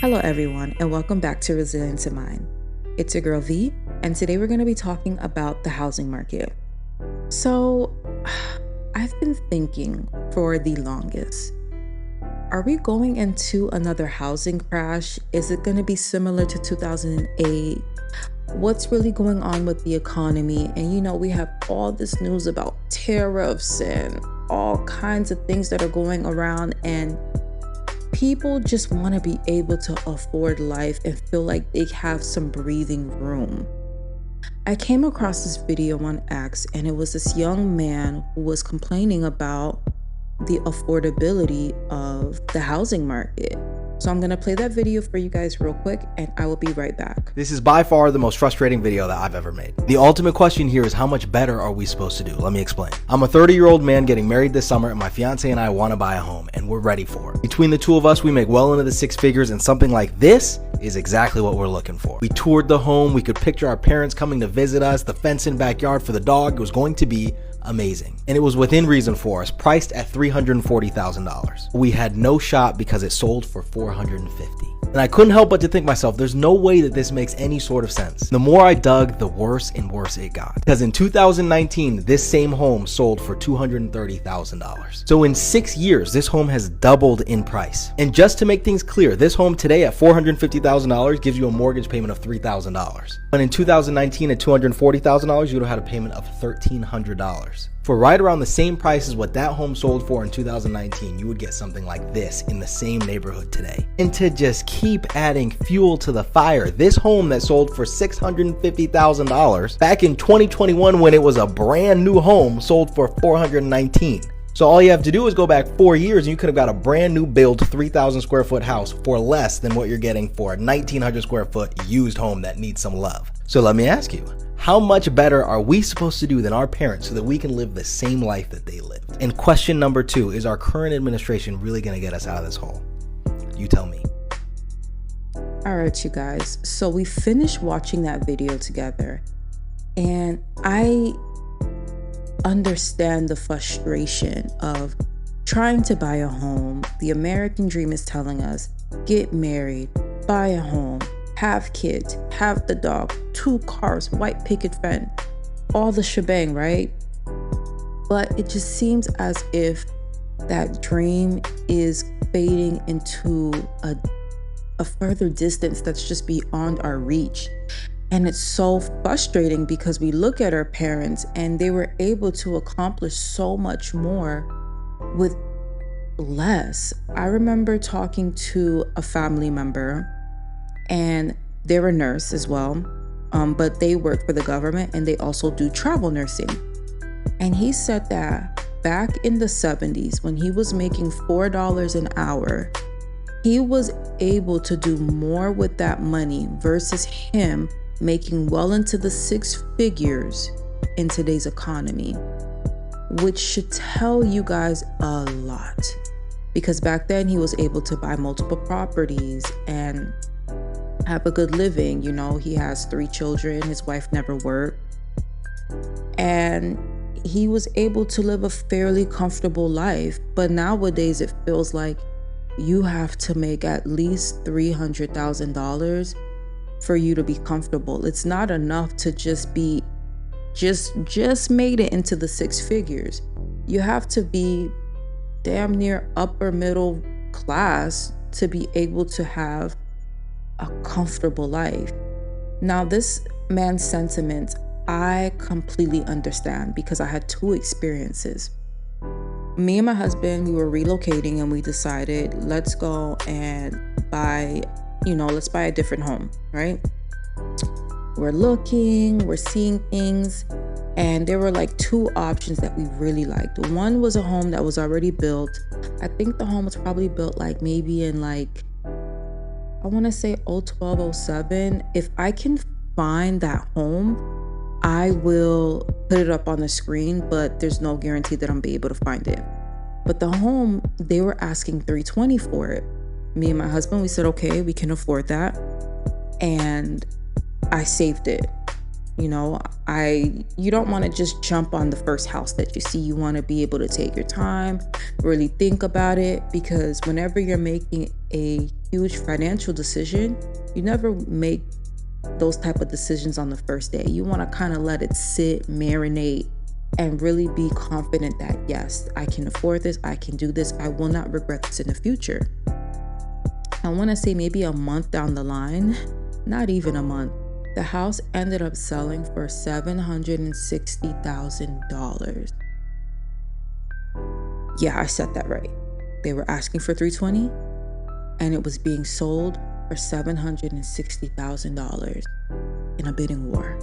Hello everyone, and welcome back to Resilience in Mind. It's your girl V, and today we're going to be talking about the housing market. So, I've been thinking for the longest, are we going into another housing crash? Is it going to be similar to 2008? What's really going on with the economy? And we have all this news about tariffs and all kinds of things that are going around, and people just want to be able to afford life and feel like they have some breathing room. I came across this video on X, and it was this young man who was complaining about the affordability of the housing market. So I'm going to play that video for you guys real quick, and I will be right back. This is by far the most frustrating video that I've ever made. The ultimate question here is, how much better are we supposed to do? Let me explain. I'm a 30-year-old man getting married this summer, and my fiance and I want to buy a home, and we're ready for it. Between the two of us, we make well into the six figures, and something like this is exactly what we're looking for. We toured the home. We could picture our parents coming to visit us, the fence in backyard for the dog. It was going to be amazing. And it was within reason for us, priced at $340,000. We had no shot because it sold for $450,000. And I couldn't help but to think myself, there's no way that this makes any sort of sense. The more I dug, the worse and worse it got. Because in 2019, this same home sold for $230,000. So in 6 years, this home has doubled in price. And just to make things clear, this home today at $450,000 gives you a mortgage payment of $3,000. But in 2019 at $240,000, you would have had a payment of $1,300. For right around the same price as what that home sold for in 2019, you would get something like this in the same neighborhood today. And to just keep adding fuel to the fire, this home that sold for $650,000 back in 2021 when it was a brand new home sold for $419,000. So all you have to do is go back 4 years and you could have got a brand new build 3,000 square foot house for less than what you're getting for a 1,900 square foot used home that needs some love. So let me ask you, how much better are we supposed to do than our parents so that we can live the same life that they lived? And question number 2, is our current administration really going to get us out of this hole? You tell me. All right, you guys. So we finished watching that video together, and I understand the frustration of trying to buy a home. The American dream is telling us, get married, buy a home, have kids, have the dog, 2 cars, white picket fence, all the shebang, right? But it just seems as if that dream is fading into a further distance that's just beyond our reach. And it's so frustrating because we look at our parents and they were able to accomplish so much more with less. I remember talking to a family member, and they're a nurse as well, but they work for the government and they also do travel nursing. And he said that back in the 70s, when he was making $4 an hour, he was able to do more with that money versus him making well into the 6 figures in today's economy, which should tell you guys a lot. Because back then he was able to buy multiple properties and have a good living. He has 3 children, his wife never worked, and he was able to live a fairly comfortable life. But nowadays it feels like you have to make at least $300,000 for you to be comfortable. It's not enough to just made it into the 6 figures. You have to be damn near upper middle class to be able to have a comfortable life. Now, this man's sentiments, I completely understand because I had 2 experiences. Me and my husband, we were relocating, and we decided, let's go and buy a different home, right? We're looking, we're seeing things, and there were like 2 options that we really liked. One was a home that was already built. I think the home was probably built like maybe in I want to say 2012, 07. If I can find that home, I will put it up on the screen, but there's no guarantee that I'm be able to find it. But the home, they were asking $320,000 for it. Me and my husband, we said, okay, we can afford that. And I saved it. You don't want to just jump on the first house that you see. You want to be able to take your time, really think about it, because whenever you're making a huge financial decision, you never make those type of decisions on the first day. You want to kind of let it sit, marinate, and really be confident that, yes, I can afford this, I can do this, I will not regret this in the future. I want to say maybe a month down the line, not even a month, the house ended up selling for $760,000. Yeah, I said that right. They were asking for $320, and it was being sold for $760,000 in a bidding war.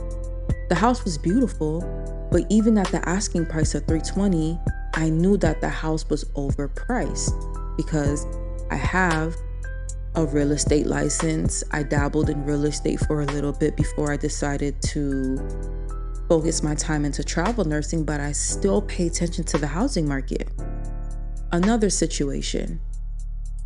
The house was beautiful, but even at the asking price of $320, I knew that the house was overpriced because I have a real estate license. I dabbled in real estate for a little bit before I decided to focus my time into travel nursing, but I still pay attention to the housing market. Another situation,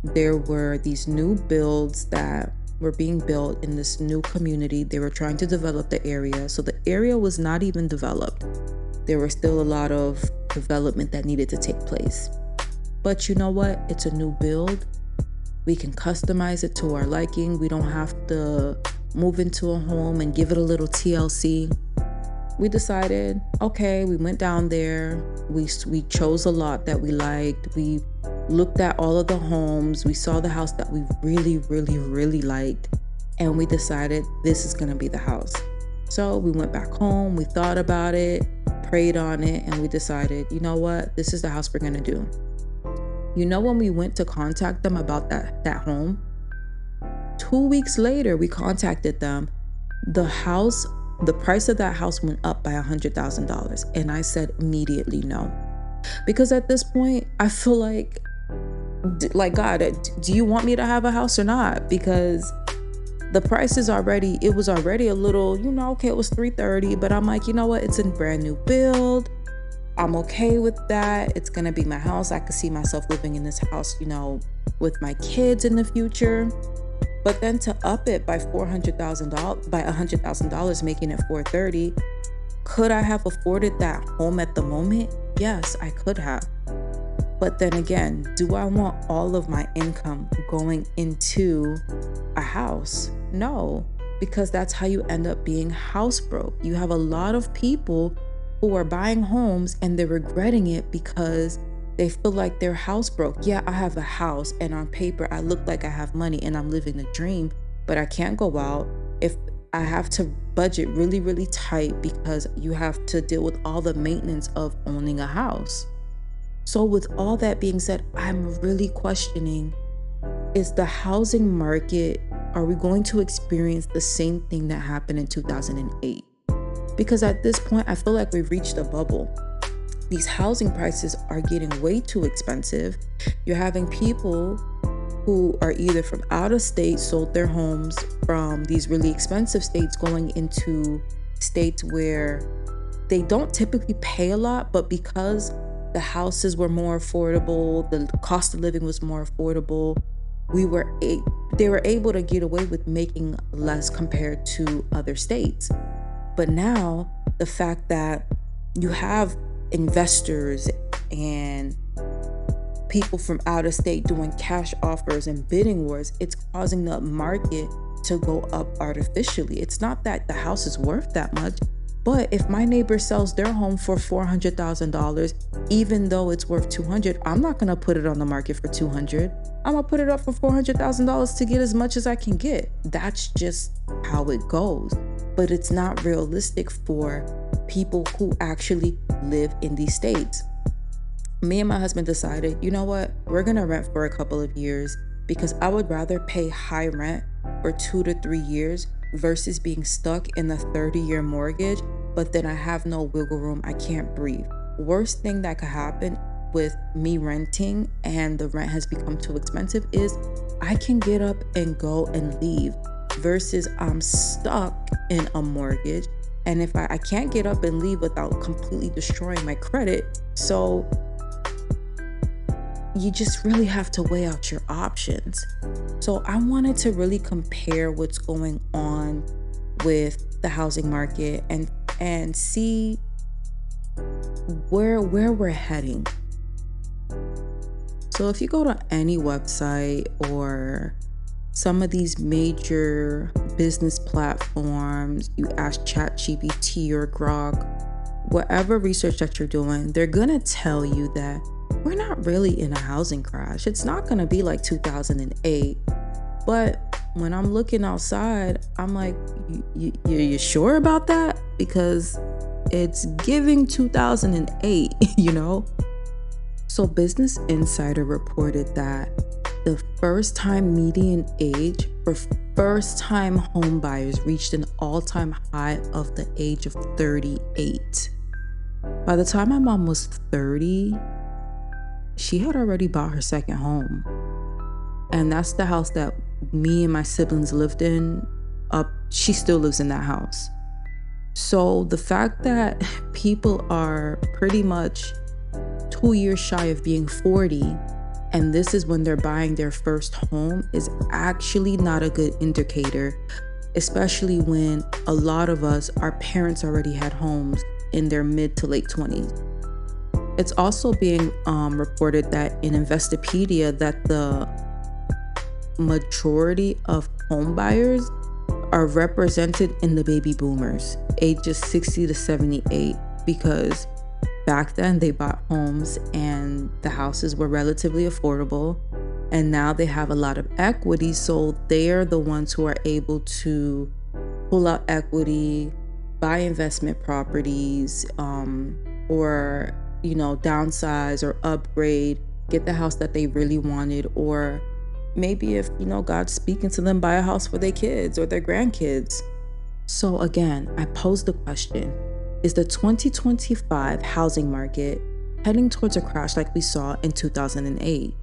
there were these new builds that were being built in this new community. They were trying to develop the area. So the area was not even developed. There was still a lot of development that needed to take place. But you know what? It's a new build. We can customize it to our liking. We don't have to move into a home and give it a little TLC. We decided, okay, we went down there. We chose a lot that we liked. We looked at all of the homes. We saw the house that we really, really, really liked. And we decided this is going to be the house. So we went back home. We thought about it, prayed on it, and we decided, you know what? This is the house we're going to do. When we went to contact them about that home, 2 weeks later, we contacted them. The price of that house went up by $100,000. And I said immediately no. Because at this point, I feel like, God, do you want me to have a house or not? Because the price was already a little, okay, it was $330, but I'm like, you know what? It's a brand new build. I'm okay with that. It's going to be my house. I could see myself living in this house, with my kids in the future. But then to up it by $100,000, making it $430, could I have afforded that home at the moment? Yes, I could have. But then again, do I want all of my income going into a house? No, because that's how you end up being house broke. You have a lot of people who are buying homes and they're regretting it because they feel like they're house broke. Yeah, I have a house and on paper I look like I have money and I'm living the dream, but I can't go out if I have to budget really, really tight because you have to deal with all the maintenance of owning a house. So with all that being said, I'm really questioning, is the housing market, are we going to experience the same thing that happened in 2008? Because at this point, I feel like we've reached a bubble. These housing prices are getting way too expensive. You're having people who are either from out of state, sold their homes from these really expensive states, going into states where they don't typically pay a lot, but because the houses were more affordable, the cost of living was more affordable, they were able to get away with making less compared to other states. But now the fact that you have investors and people from out of state doing cash offers and bidding wars, it's causing the market to go up artificially. It's not that the house is worth that much, but if my neighbor sells their home for $400,000, even though it's worth $200,000, I'm not gonna put it on the market for $200,000. I'm gonna put it up for $400,000 to get as much as I can get. That's just how it goes. But it's not realistic for people who actually live in these states. Me and my husband decided, you know what? We're gonna rent for a couple of years because I would rather pay high rent for 2 to 3 years versus being stuck in a 30-year mortgage, but then I have no wiggle room. I can't breathe. Worst thing that could happen with me renting and the rent has become too expensive is I can get up and go and leave versus I'm stuck in a mortgage. And if I can't get up and leave without completely destroying my credit. So you just really have to weigh out your options. So I wanted to really compare what's going on with the housing market and see where we're heading. So if you go to any website or some of these major business platforms, you ask ChatGPT or Grok, whatever research that you're doing, they're gonna tell you that we're not really in a housing crash. It's not gonna be like 2008. But when I'm looking outside, I'm like, you sure about that? Because it's giving 2008, you know? So Business Insider reported that the first-time median age for first-time home buyers reached an all-time high of the age of 38. By the time my mom was 30, she had already bought her second home. And that's the house that me and my siblings lived in. She still lives in that house. So the fact that people are pretty much 2 years shy of being 40, and this is when they're buying their first home, is actually not a good indicator, especially when a lot of us, our parents already had homes in their mid to late 20s. It's also being reported that in Investopedia that the majority of home buyers are represented in the baby boomers, ages 60 to 78, because back then they bought homes and the houses were relatively affordable, and now they have a lot of equity, so they're the ones who are able to pull out equity, buy investment properties, or downsize or upgrade, get the house that they really wanted, or maybe if God's speaking to them, buy a house for their kids or their grandkids. So again, I pose the question, is the 2025 housing market heading towards a crash like we saw in 2008?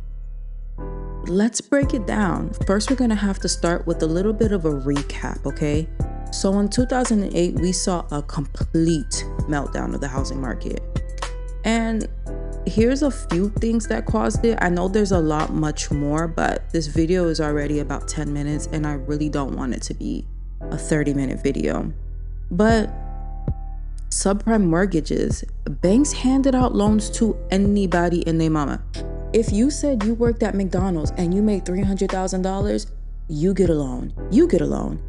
Let's break it down. First, we're going to have to start with a little bit of a recap, okay? So in 2008, we saw a complete meltdown of the housing market. And here's a few things that caused it. I know there's a lot much more, but this video is already about 10 minutes and I really don't want it to be a 30-minute video. But subprime mortgages, banks handed out loans to anybody and their mama. If you said you worked at McDonald's and you made $300,000, you get a loan. You get a loan.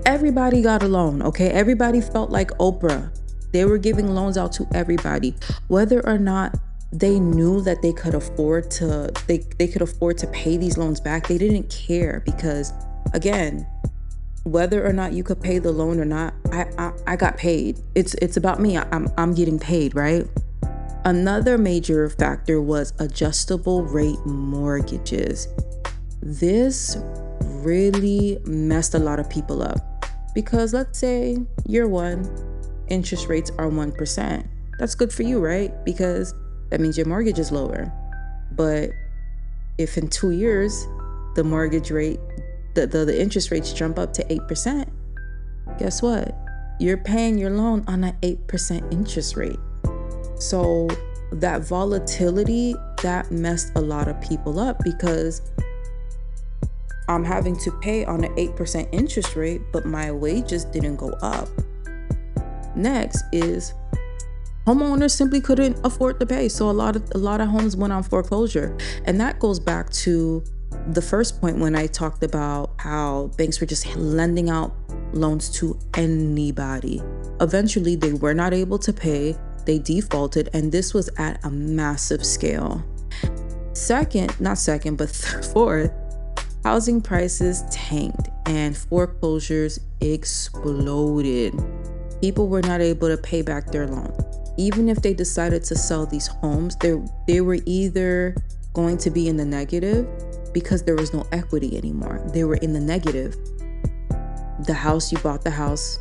Everybody got a loan, okay? Everybody felt like Oprah. They were giving loans out to everybody, whether or not they knew that they could afford to pay these loans back. They didn't care because, again, whether or not you could pay the loan or not, I got paid. It's about me. I'm getting paid, right? Another major factor was adjustable rate mortgages. This really messed a lot of people up because let's say year one, interest rates are 1%. That's good for you, right? Because that means your mortgage is lower. But if in 2 years, the mortgage rate, the interest rates jump up to 8%, guess what? You're paying your loan on an 8% interest rate. So that volatility, that messed a lot of people up because I'm having to pay on an 8% interest rate, but my wages didn't go up. Next is homeowners simply couldn't afford to pay. So a lot of homes went on foreclosure. And that goes back to the first point when I talked about how banks were just lending out loans to anybody. Eventually, they were not able to pay. They defaulted, and this was at a massive scale. Fourth, housing prices tanked and foreclosures exploded. People were not able to pay back their loan. Even if they decided to sell these homes, they were either going to be in the negative because there was no equity anymore. They were in the negative. You bought the house,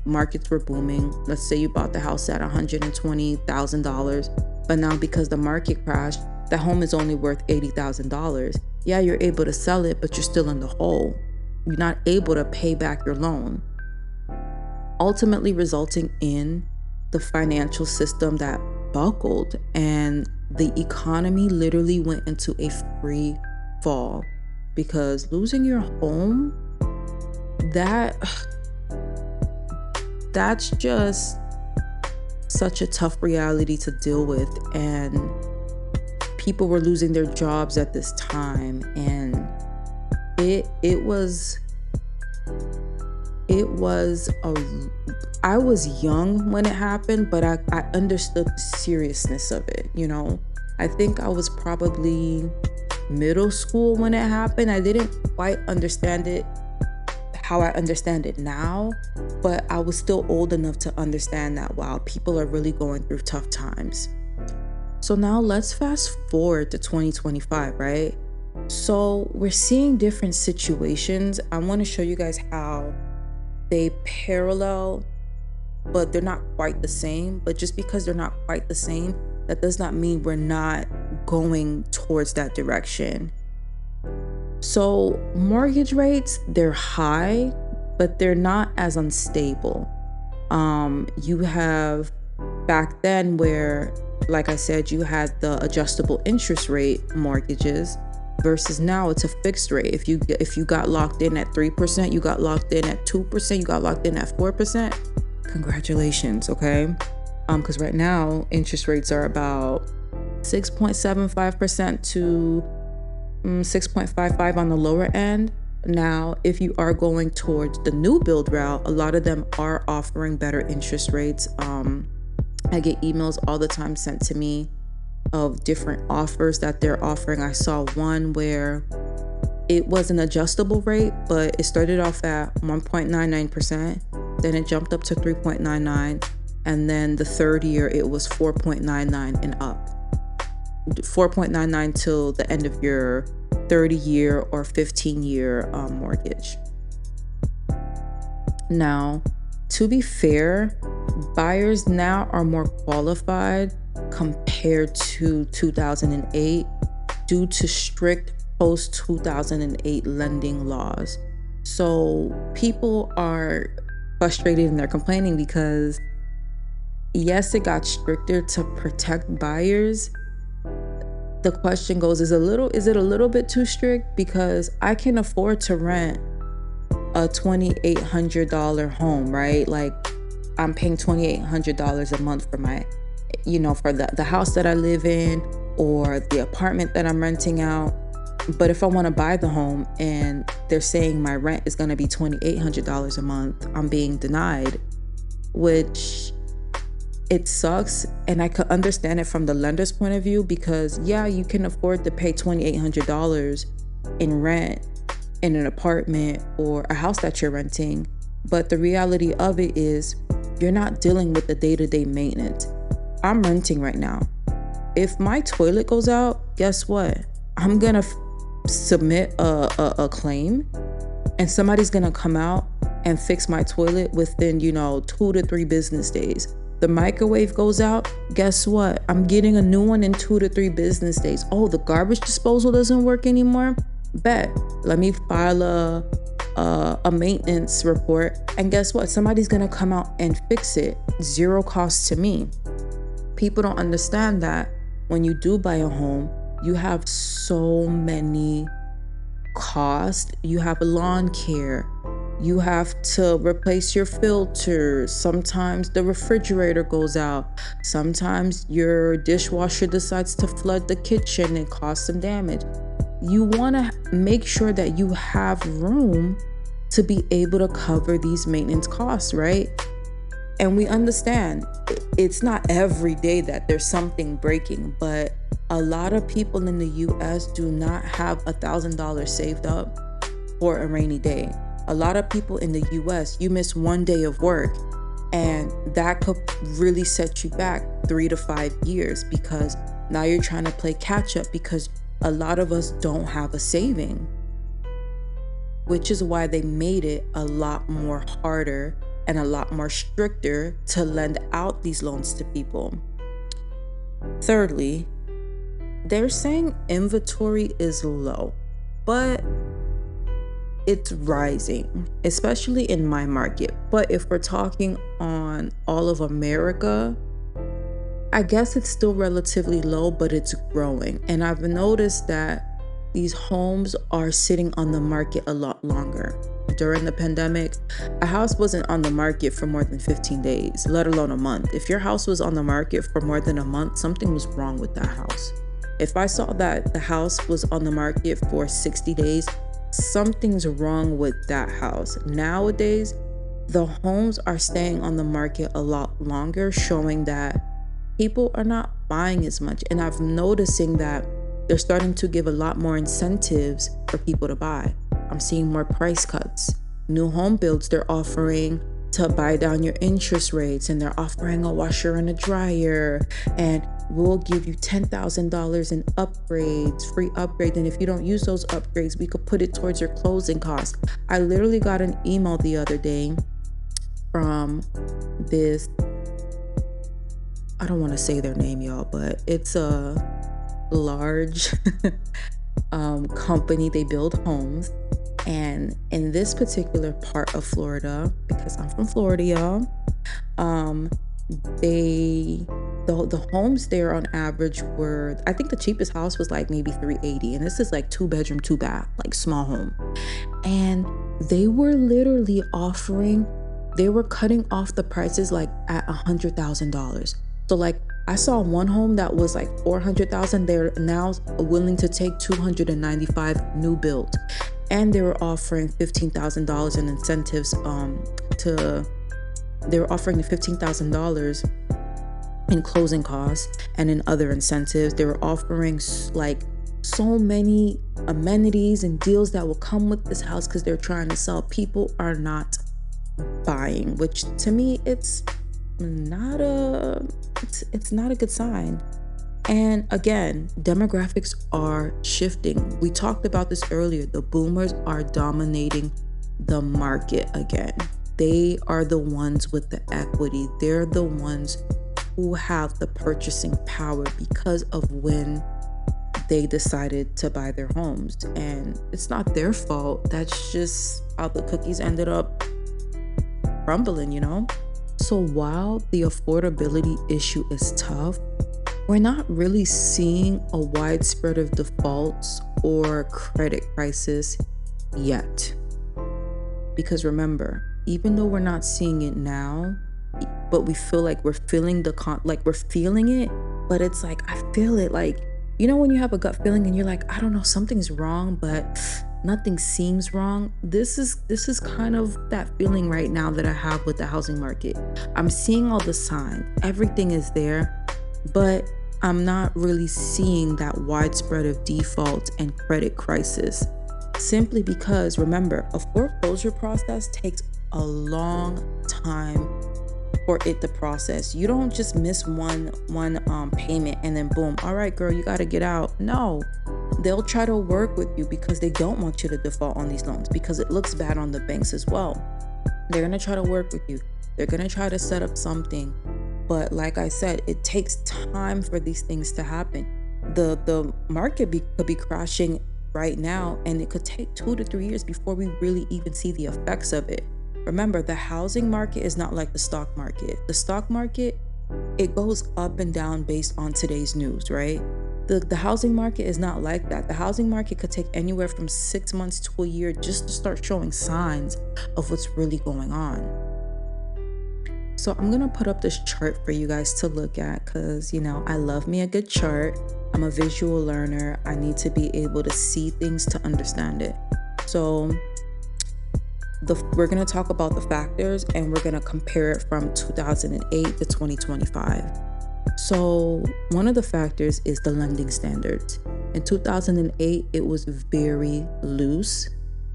markets were booming. Let's say you bought the house at $120,000, but now because the market crashed, the home is only worth $80,000. Yeah, you're able to sell it, but you're still in the hole. You're not able to pay back your loan, ultimately resulting in the financial system that buckled and the economy literally went into a free fall because losing your home, that's just such a tough reality to deal with. And people were losing their jobs at this time, and it was I was young when it happened, but I understood the seriousness of it. I think I was probably middle school when it happened. I didn't quite understand it how I understand it now, but I was still old enough to understand that, wow, people are really going through tough times. So now let's fast forward to 2025, right? So we're seeing different situations. I want to show you guys how they parallel, but they're not quite the same. But just because they're not quite the same, that does not mean we're not going towards that direction. So mortgage rates, they're high, but they're not as unstable. You have back then where, like I said, you had the adjustable interest rate mortgages versus now it's a fixed rate. If you got locked in at 3%, you got locked in at 2%, you got locked in at 4%, congratulations, okay? Because right now interest rates are about 6.75% to 6.55 on the lower end. Now, if you are going towards the new build route, a lot of them are offering better interest rates. I get emails all the time sent to me of different offers that they're offering. I saw one where it was an adjustable rate, but it started off at 1.99%, then it jumped up to 3.99, and then the third year it was 4.99 and up. 4.99 till the end of your 30-year or 15-year mortgage. Now, to be fair, buyers now are more qualified compared to 2008 due to strict post-2008 lending laws. So people are frustrated and they're complaining because yes, it got stricter to protect buyers. The question goes, is it a little bit too strict? Because I can afford to rent a $2,800 home, right? Like I'm paying $2,800 a month for my, for the house that I live in or the apartment that I'm renting out. But if I want to buy the home and they're saying my rent is going to be $2,800 a month, I'm being denied, which it sucks. And I could understand it from the lender's point of view because yeah, you can afford to pay $2,800 in rent in an apartment or a house that you're renting. But the reality of it is you're not dealing with the day-to-day maintenance. I'm renting right now. If my toilet goes out, guess what? I'm gonna submit a claim and somebody's gonna come out and fix my toilet within 2 to 3 business days. The microwave goes out, guess what? I'm getting a new one in 2 to 3 business days. Oh, the garbage disposal doesn't work anymore? Bet. Let me file a maintenance report, and guess what? Somebody's gonna come out and fix it. Zero cost to me. People don't understand that when you do buy a home, you have so many costs. You have lawn care. You have to replace your filters. Sometimes the refrigerator goes out. Sometimes your dishwasher decides to flood the kitchen and cause some damage. You want to make sure that you have room to be able to cover these maintenance costs, right? And we understand it's not every day that there's something breaking, but a lot of people in the US do not have $1,000 saved up for a rainy day. A lot of people in the US, you miss one day of work and that could really set you back 3 to 5 years because now you're trying to play catch up because a lot of us don't have a saving, which is why they made it a lot more harder and a lot more stricter to lend out these loans to people. Thirdly, they're saying inventory is low, but it's rising, especially in my market. But if we're talking on all of America, I guess it's still relatively low, but it's growing. And I've noticed that these homes are sitting on the market a lot longer. During the pandemic, a house wasn't on the market for more than 15 days, let alone a month. If your house was on the market for more than a month, something was wrong with that house. If I saw that the house was on the market for 60 days, something's wrong with that house. Nowadays, the homes are staying on the market a lot longer, showing that people are not buying as much. And I'm noticing that they're starting to give a lot more incentives for people to buy. I'm seeing more price cuts. New home builds, they're offering to buy down your interest rates, and they're offering a washer and a dryer, and we'll give you $10,000 in upgrades, free upgrades. And if you don't use those upgrades, we could put it towards your closing costs. I literally got an email the other day from this, I don't want to say their name, y'all, but it's a large company. They build homes. And in this particular part of Florida, because I'm from Florida, y'all, the homes there on average were, I think the cheapest house was like maybe $380, and this is like 2-bedroom, 2-bath, like small home. And they were literally they were cutting off the prices like at $100,000. So like I saw one home that was like $400,000. They're now willing to take $295 new build. And they were offering $15,000 in incentives they were offering the $15,000 in closing costs and in other incentives. They were offering like so many amenities and deals that will come with this house because they're trying to sell. People are not buying, which to me, it's not a good sign. And again, demographics are shifting. We talked about this earlier. The boomers are dominating the market again. They are the ones with the equity. They're the ones who have the purchasing power because of when they decided to buy their homes. And it's not their fault. That's just how the cookies ended up crumbling, you know? So while the affordability issue is tough, we're not really seeing a widespread of defaults or credit crisis yet. Because remember, even though we're not seeing it now, but we feel like we're feeling we're feeling it, but it's like, I feel it, like, you know, when you have a gut feeling and you're like, I don't know, something's wrong, but nothing seems wrong. This is kind of that feeling right now that I have with the housing market. I'm seeing all the signs, everything is there, but I'm not really seeing that widespread of default and credit crisis, simply because, remember, a foreclosure process takes a long time for it to process. You don't just miss one payment and then boom, all right, girl, you got to get out. No, they'll try to work with you because they don't want you to default on these loans, because it looks bad on the banks as well. They're going to try to work with you. They're going to try to set up something. But like I said, it takes time for these things to happen. The market could be crashing right now, and it could take 2 to 3 years before we really even see the effects of it. Remember, the housing market is not like the stock market. The stock market, it goes up and down based on today's news, right? The housing market is not like that. The housing market could take anywhere from 6 months to a year just to start showing signs of what's really going on. So I'm going to put up this chart for you guys to look at because, you know, I love me a good chart. I'm a visual learner. I need to be able to see things to understand it. So we're going to talk about the factors, and we're going to compare it from 2008 to 2025. So one of the factors is the lending standards. In 2008, it was very loose.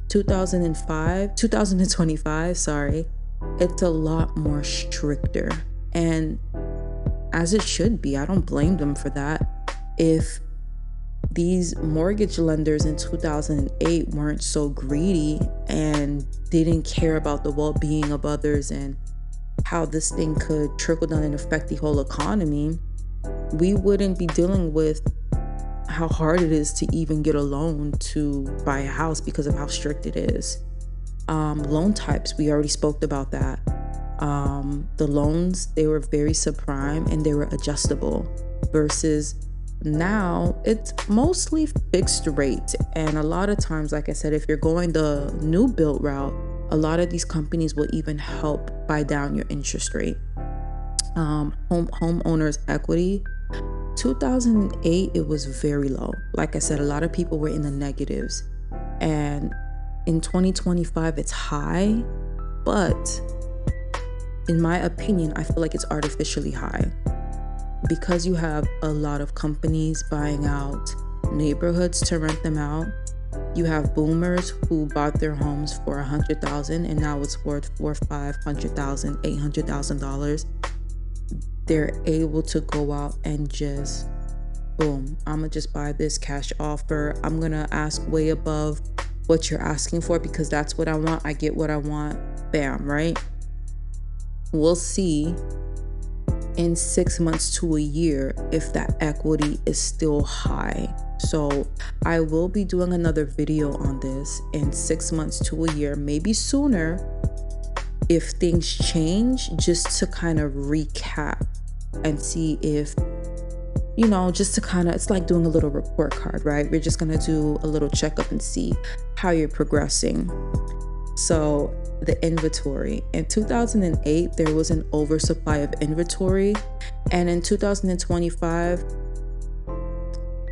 2025, it's a lot more stricter, and as it should be. I don't blame them for that. If these mortgage lenders in 2008 weren't so greedy and didn't care about the well-being of others and how this thing could trickle down and affect the whole economy, we wouldn't be dealing with how hard it is to even get a loan to buy a house because of how strict it is. Loan types, we already spoke about that. The loans, they were very subprime and they were adjustable, versus now it's mostly fixed rate. And a lot of times, like I said, if you're going the new build route, a lot of these companies will even help buy down your interest rate. Homeowners equity, 2008, it was very low. Like I said, a lot of people were in the negatives. And in 2025, it's high, but in my opinion, I feel like it's artificially high because you have a lot of companies buying out neighborhoods to rent them out. You have boomers who bought their homes for $100,000 and now it's worth $400,000, $500,000, $800,000. They're able to go out and just boom, I'm gonna just buy this cash offer. I'm gonna ask way above what you're asking for because that's what I want. I get what I want. Bam, right? We'll see in 6 months to a year if that equity is still high. So I will be doing another video on this in 6 months to a year, maybe sooner, if things change, just to kind of recap and see if, just to kind of, it's like doing a little report card, right? We're just going to do a little checkup and see how you're progressing. So the inventory. In 2008, there was an oversupply of inventory. And in 2025,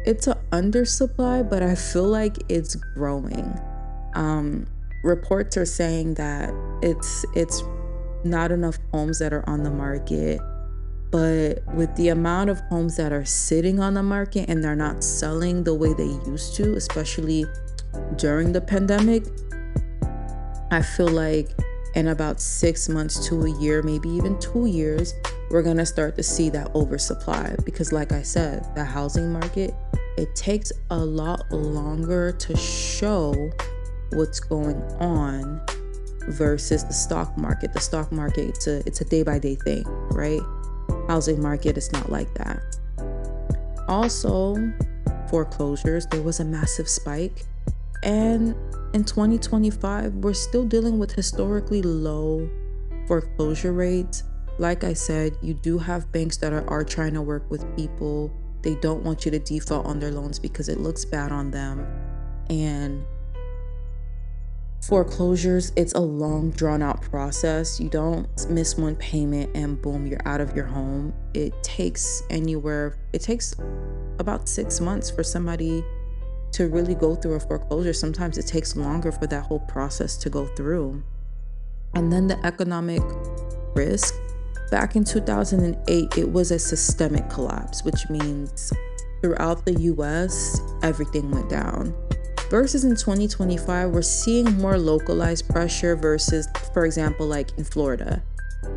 it's an undersupply, but I feel like it's growing. Reports are saying that it's not enough homes that are on the market. But with the amount of homes that are sitting on the market and they're not selling the way they used to, especially during the pandemic, I feel like in about 6 months to a year, maybe even 2 years, we're going to start to see that oversupply. Because like I said, the housing market, it takes a lot longer to show what's going on versus the stock market. The stock market, it's a day-by-day thing, right? Housing market is not like that. Also, foreclosures, there was a massive spike. And in 2025, we're still dealing with historically low foreclosure rates. Like I said, you do have banks that are trying to work with people. They don't want you to default on their loans because it looks bad on them. And foreclosures, it's a long, drawn out process. You don't miss one payment and boom, you're out of your home. It takes about 6 months for somebody to really go through a foreclosure. Sometimes it takes longer for that whole process to go through. And then the economic risk. Back in 2008, it was a systemic collapse, which means throughout the US, everything went down. Versus in 2025, we're seeing more localized pressure versus, for example, like in Florida.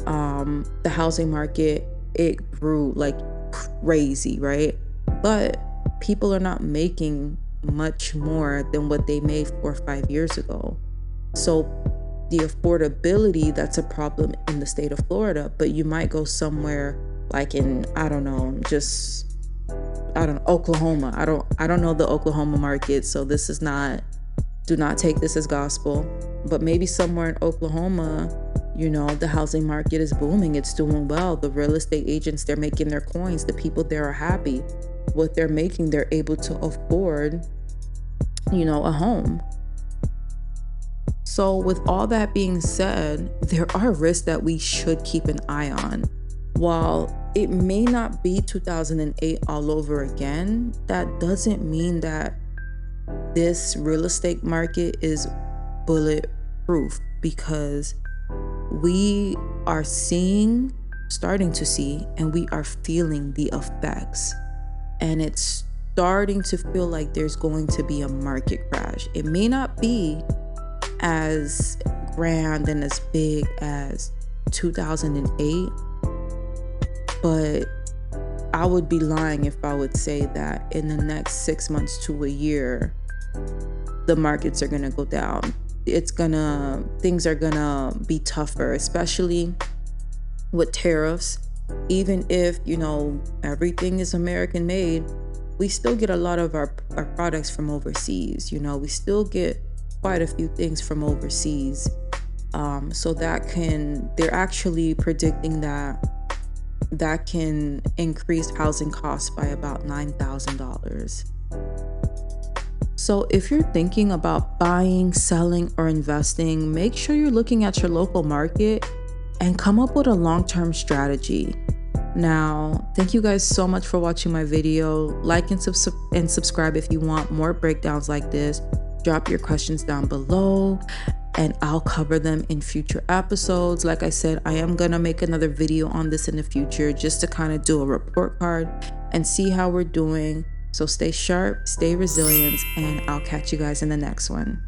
The housing market, it grew like crazy, right? But people are not making much more than what they made 4 or 5 years ago. So the affordability, that's a problem in the state of Florida, but you might go somewhere like in, Oklahoma. I don't know the Oklahoma market, so do not take this as gospel, but maybe somewhere in Oklahoma, the housing market is booming. It's doing well. The real estate agents, they're making their coins. The people there are happy. What they're making, they're able to afford, a home. So with all that being said, there are risks that we should keep an eye on. While it may not be 2008 all over again, that doesn't mean that this real estate market is bulletproof, because we are starting to see, and we are feeling the effects. And it's starting to feel like there's going to be a market crash. It may not be as grand and as big as 2008, but I would be lying if I would say that in the next 6 months to a year, the markets are going to go down. Things are going to be tougher, especially with tariffs. Even if, everything is American made, we still get a lot of our products from overseas. We still get quite a few things from overseas. So they're actually predicting that that can increase housing costs by about $9,000. So if you're thinking about buying, selling, or investing, make sure you're looking at your local market and come up with a long-term strategy. Now, thank you guys so much for watching my video. Like and subscribe if you want more breakdowns like this. Drop your questions down below and I'll cover them in future episodes. Like I said, I am gonna make another video on this in the future just to kind of do a report card and see how we're doing. So stay sharp, stay resilient, and I'll catch you guys in the next one.